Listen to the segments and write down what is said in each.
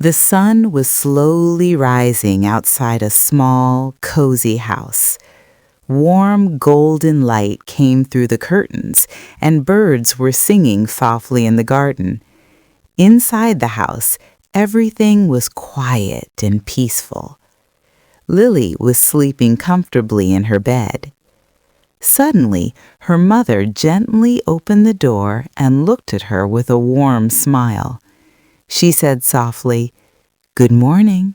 The sun was slowly rising outside a small, cozy house. Warm, golden light came through the curtains, and birds were singing softly in the garden. Inside the house, everything was quiet and peaceful. Lily was sleeping comfortably in her bed. Suddenly, her mother gently opened the door and looked at her with a warm smile. She said softly, "Good morning."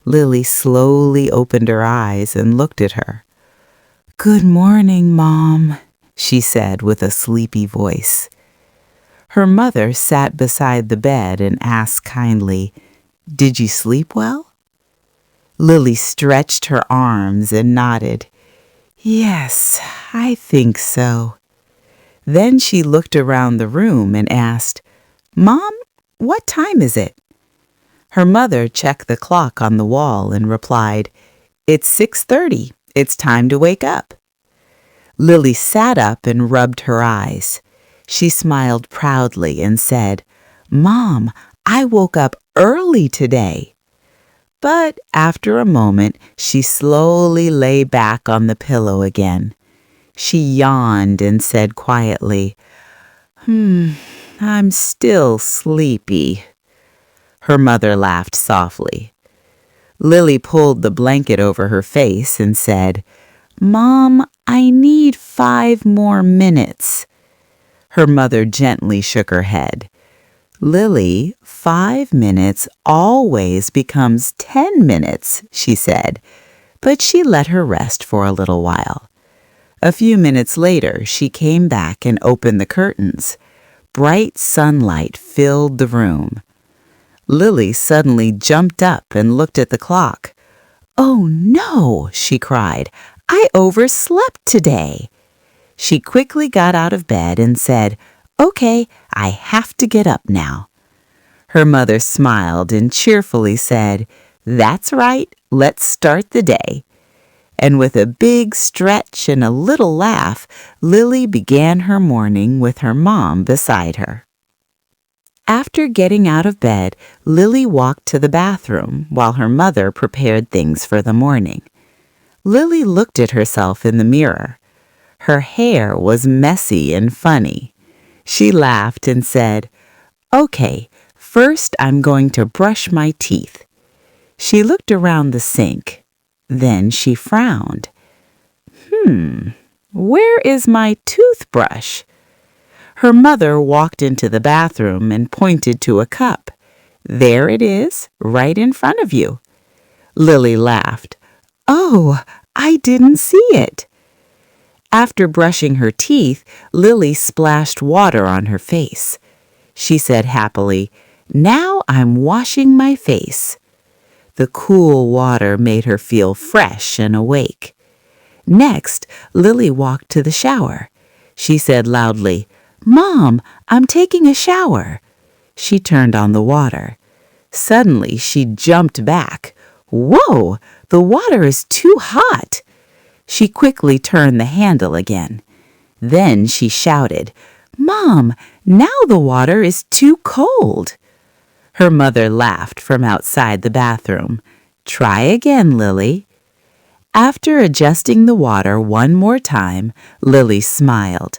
Lily slowly opened her eyes and looked at her. "Good morning, Mom," she said with a sleepy voice. Her mother sat beside the bed and asked kindly, "Did you sleep well?" Lily stretched her arms and nodded. "Yes, I think so." Then she looked around the room and asked, "Mom, what time is it?" Her mother checked the clock on the wall and replied, "It's 6:30. It's time to wake up." Lily sat up and rubbed her eyes. She smiled proudly and said, "Mom, I woke up early today." But after a moment, she slowly lay back on the pillow again. She yawned and said quietly, "I'm still sleepy." Her mother laughed softly. Lily pulled the blanket over her face and said, "Mom, I need 5 more minutes." Her mother gently shook her head. "Lily, 5 minutes always becomes 10 minutes," she said, but she let her rest for a little while. A few minutes later, she came back and opened the curtains. Bright sunlight filled the room. Lily suddenly jumped up and looked at the clock. "Oh no," she cried, "I overslept today." She quickly got out of bed and said, "Okay, I have to get up now." Her mother smiled and cheerfully said, "That's right, let's start the day." And with a big stretch and a little laugh, Lily began her morning with her mom beside her. After getting out of bed, Lily walked to the bathroom while her mother prepared things for the morning. Lily looked at herself in the mirror. Her hair was messy and funny. She laughed and said, "Okay, first I'm going to brush my teeth." She looked around the sink. Then she frowned. Where is my toothbrush?" Her mother walked into the bathroom and pointed to a cup. "There it is, right in front of you." Lily laughed. "Oh, I didn't see it." After brushing her teeth, Lily splashed water on her face. She said happily, "Now I'm washing my face." The cool water made her feel fresh and awake. Next, Lily walked to the shower. She said loudly, "Mom, I'm taking a shower." She turned on the water. Suddenly, she jumped back. "Whoa, the water is too hot." She quickly turned the handle again. Then she shouted, "Mom, now the water is too cold." Her mother laughed from outside the bathroom. "Try again, Lily." After adjusting the water one more time, Lily smiled.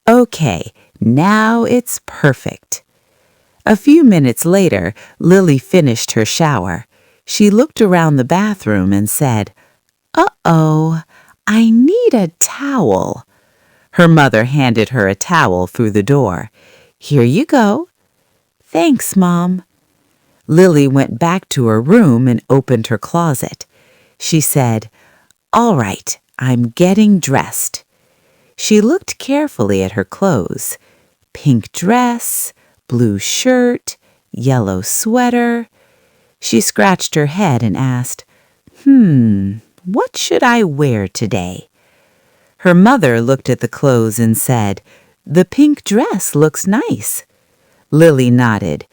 "Okay, now it's perfect." A few minutes later, Lily finished her shower. She looked around the bathroom and said, "Uh-oh, I need a towel." Her mother handed her a towel through the door. "Here you go." "Thanks, Mom." Lily went back to her room and opened her closet. She said, "All right, I'm getting dressed." She looked carefully at her clothes. Pink dress, blue shirt, yellow sweater. She scratched her head and asked, "What should I wear today?" Her mother looked at the clothes and said, "The pink dress looks nice." Lily nodded.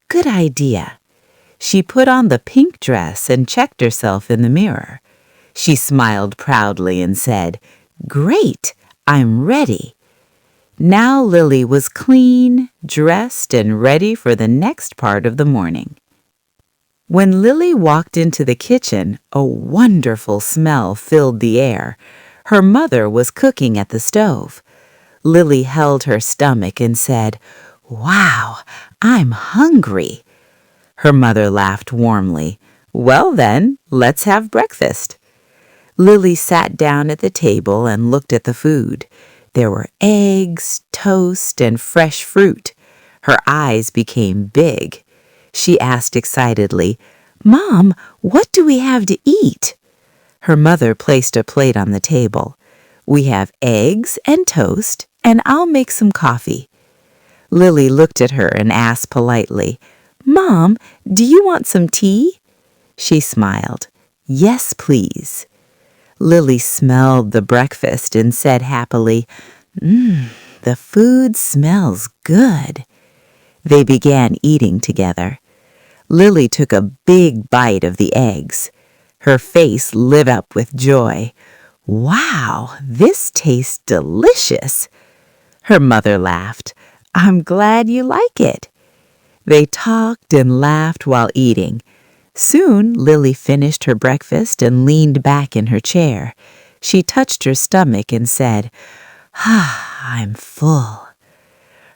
"Good idea." She put on the pink dress and checked herself in the mirror. She smiled proudly and said, "Great, I'm ready." Now Lily was clean, dressed, and ready for the next part of the morning. When Lily walked into the kitchen, a wonderful smell filled the air. Her mother was cooking at the stove. Lily held her stomach and said, "Wow, I'm hungry." Her mother laughed warmly. "Well then, let's have breakfast." Lily sat down at the table and looked at the food. There were eggs, toast, and fresh fruit. Her eyes became big. She asked excitedly, "Mom, what do we have to eat?" Her mother placed a plate on the table. "We have eggs and toast, and I'll make some coffee." Lily looked at her and asked politely, "Mom, do you want some tea?" She smiled. "Yes, please." Lily smelled the breakfast and said happily, "The food smells good." They began eating together. Lily took a big bite of the eggs. Her face lit up with joy. "Wow, this tastes delicious." Her mother laughed. "I'm glad you like it." They talked and laughed while eating. Soon Lily finished her breakfast and leaned back in her chair. She touched her stomach and said, "I'm full."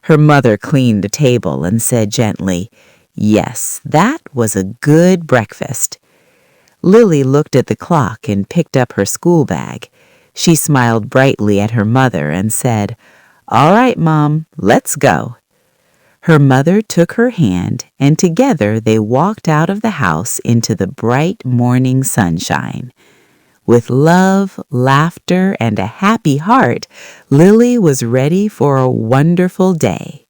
Her mother cleaned the table and said gently, "Yes, that was a good breakfast." Lily looked at the clock and picked up her school bag. She smiled brightly at her mother and said, "All right, Mom, let's go." Her mother took her hand, and together they walked out of the house into the bright morning sunshine. With love, laughter, and a happy heart, Lily was ready for a wonderful day.